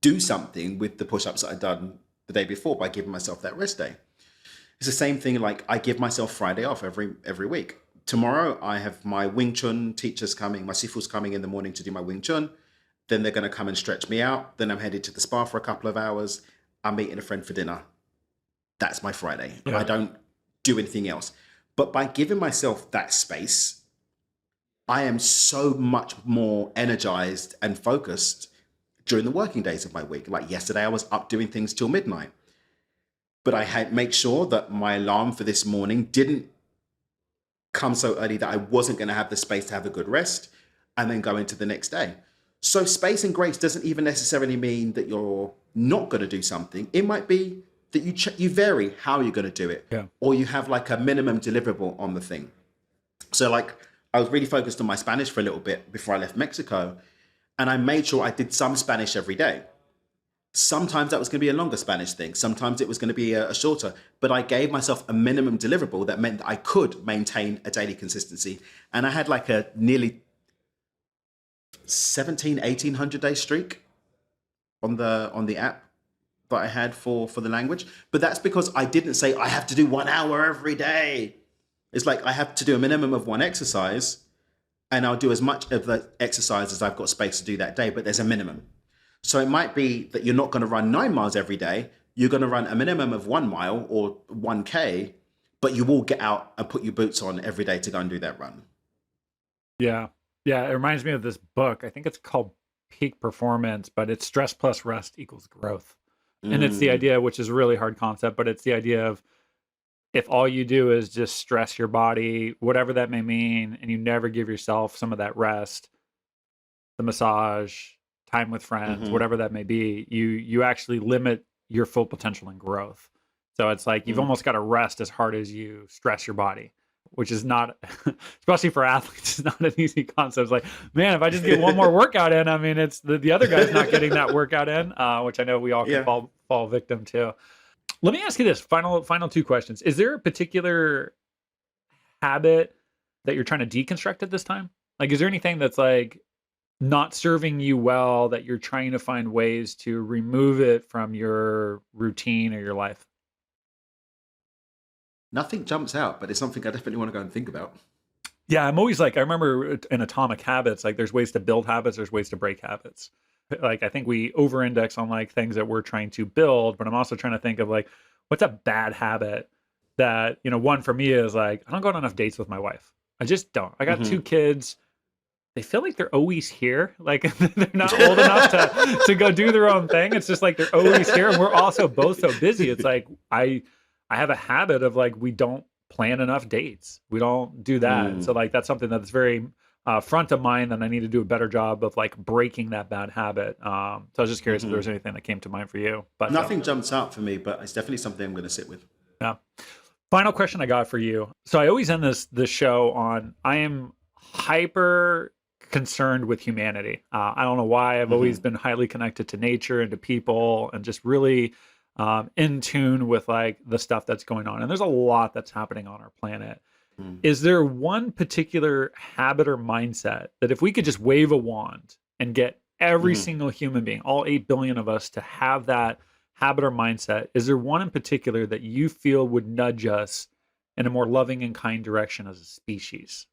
do something with the push-ups that I'd done the day before by giving myself that rest day. It's the same thing, like I give myself Friday off every week. Tomorrow I have my Wing Chun teachers coming, my Sifu's coming in the morning to do my Wing Chun. Then they're going to come and stretch me out. Then I'm headed to the spa for a couple of hours. I'm meeting a friend for dinner. That's my Friday. Yeah. I don't do anything else. But by giving myself that space, I am so much more energized and focused during the working days of my week. Like yesterday, I was up doing things till midnight. But I had make sure that my alarm for this morning didn't come so early that I wasn't going to have the space to have a good rest and then go into the next day. So space and grace doesn't even necessarily mean that you're not going to do something. It might be that you vary how you're going to do it, or you have like a minimum deliverable on the thing. So like I was really focused on my Spanish for a little bit before I left Mexico, and I made sure I did some Spanish every day. Sometimes that was going to be a longer Spanish thing. Sometimes it was going to be a shorter, but I gave myself a minimum deliverable that meant that I could maintain a daily consistency. And I had like a nearly 1,800 day streak on the app that I had for the language. But that's because I didn't say I have to do 1 hour every day. It's like I have to do a minimum of one exercise, and I'll do as much of the exercise as I've got space to do that day, but there's a minimum. So it might be that you're not going to run 9 miles every day. You're going to run a minimum of 1 mile or 1K, but you will get out and put your boots on every day to go and do that run. Yeah. Yeah. It reminds me of this book. I think it's called Peak Performance, but it's stress plus rest equals growth. And it's the idea, which is a really hard concept, but it's the idea of if all you do is just stress your body, whatever that may mean, and you never give yourself some of that rest, the massage, time with friends, whatever that may be, you actually limit your full potential and growth. So it's like you've almost got to rest as hard as you stress your body, which is not, especially for athletes, it's not an easy concept. It's like, man, if I just get one more workout in, I mean, it's the other guy's not getting that workout in, which I know we all can fall victim to. Let me ask you this, final 2 questions. Is there a particular habit that you're trying to deconstruct at this time? Like, is there anything that's like not serving you well that you're trying to find ways to remove it from your routine or your life? Nothing jumps out, but it's something I definitely want to go and think about. Yeah, I'm always like, I remember in Atomic Habits, like there's ways to build habits, there's ways to break habits. Like I think we over-index on like things that we're trying to build, but I'm also trying to think of like, what's a bad habit that, one for me is like, I don't go on enough dates with my wife. I just don't. I got 2 kids. They feel like they're always here. Like they're not old enough to go do their own thing. It's just like they're always here. And we're also both so busy. It's like, I have a habit of like, we don't plan enough dates. We don't do that. So like, that's something that's very front of mind, and I need to do a better job of like breaking that bad habit. So I was just curious if there was anything that came to mind for you. But nothing jumps out for me, but it's definitely something I'm going to sit with. Yeah. Final question I got for you. So I always end this show on, I am hyper concerned with humanity. I don't know why. I've always been highly connected to nature and to people, and just really in tune with like the stuff that's going on. And there's a lot that's happening on our planet. Is there one particular habit or mindset that if we could just wave a wand and get every single human being, all 8 billion of us, to have that habit or mindset, is there one in particular that you feel would nudge us in a more loving and kind direction as a species?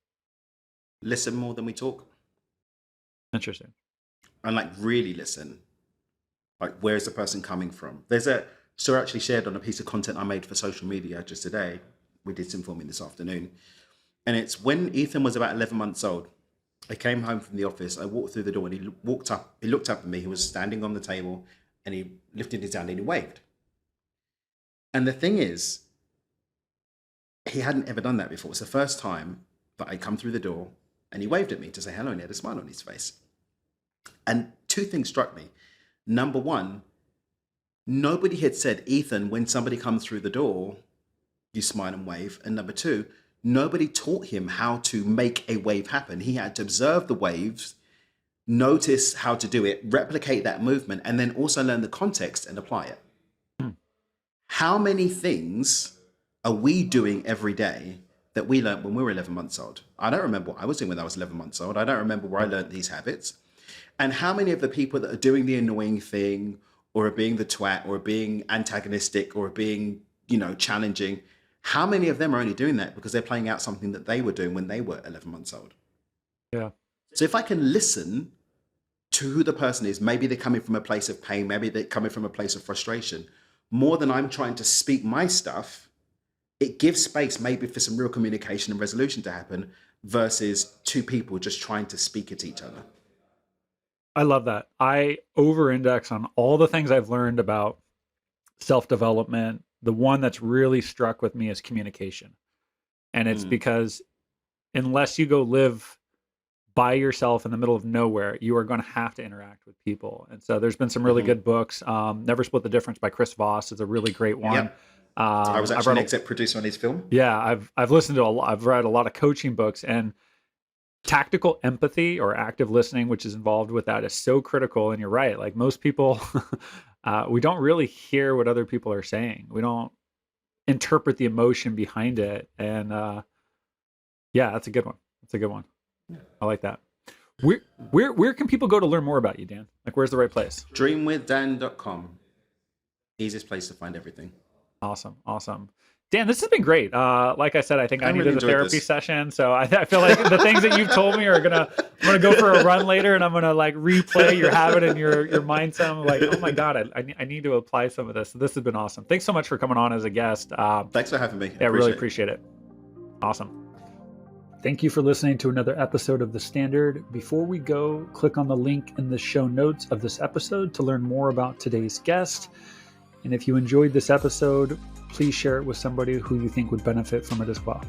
Listen more than we talk. Interesting. And like really listen. Like, where's the person coming from? There's a story actually shared on a piece of content I made for social media just today. We did some filming this afternoon. And it's when Ethan was about 11 months old. I came home from the office. I walked through the door and he looked up at me. He was standing on the table and he lifted his hand and he waved. And the thing is, he hadn't ever done that before. It's the first time that I'd come through the door and he waved at me to say hello, and he had a smile on his face. And 2 things struck me. Number 1, nobody had said, Ethan, when somebody comes through the door, you smile and wave. And number 2, nobody taught him how to make a wave happen. He had to observe the waves, notice how to do it, replicate that movement, and then also learn the context and apply it. How many things are we doing every day that we learned when we were 11 months old? I don't remember what I was doing when I was 11 months old. I don't remember where I learned these habits. And how many of the people that are doing the annoying thing or are being the twat or are being antagonistic or being, challenging, how many of them are only doing that because they're playing out something that they were doing when they were 11 months old? Yeah. So if I can listen to who the person is, maybe they're coming from a place of pain, maybe they're coming from a place of frustration, more than I'm trying to speak my stuff, it gives space maybe for some real communication and resolution to happen versus two people just trying to speak at each other. I love that. I over-index on all the things I've learned about self-development. The one that's really struck with me is communication. And it's because unless you go live by yourself in the middle of nowhere, you are going to have to interact with people. And so there's been some really good books. Never Split the Difference by Chris Voss is a really great one. Yep. I was actually an exec producer on his film. Yeah, I've listened to I've read a lot of coaching books, and tactical empathy or active listening, which is involved with that, is so critical. And you're right. Like most people, we don't really hear what other people are saying. We don't interpret the emotion behind it. And yeah, that's a good one. That's a good one. I like that. Where can people go to learn more about you, Dan? Like, where's the right place? Dreamwithdan.com. Easiest place to find everything. Awesome. Dan, this has been great. Like I said, I think I needed a therapy session. So I feel like the things that you've told me I'm gonna go for a run later, and I'm gonna like replay your habit and your mindset. I'm like, oh my God, I need to apply some of this. So this has been awesome. Thanks so much for coming on as a guest. Thanks for having me. I really appreciate it. Awesome. Thank you for listening to another episode of The Standard. Before we go, click on the link in the show notes of this episode to learn more about today's guest. And if you enjoyed this episode, please share it with somebody who you think would benefit from it as well.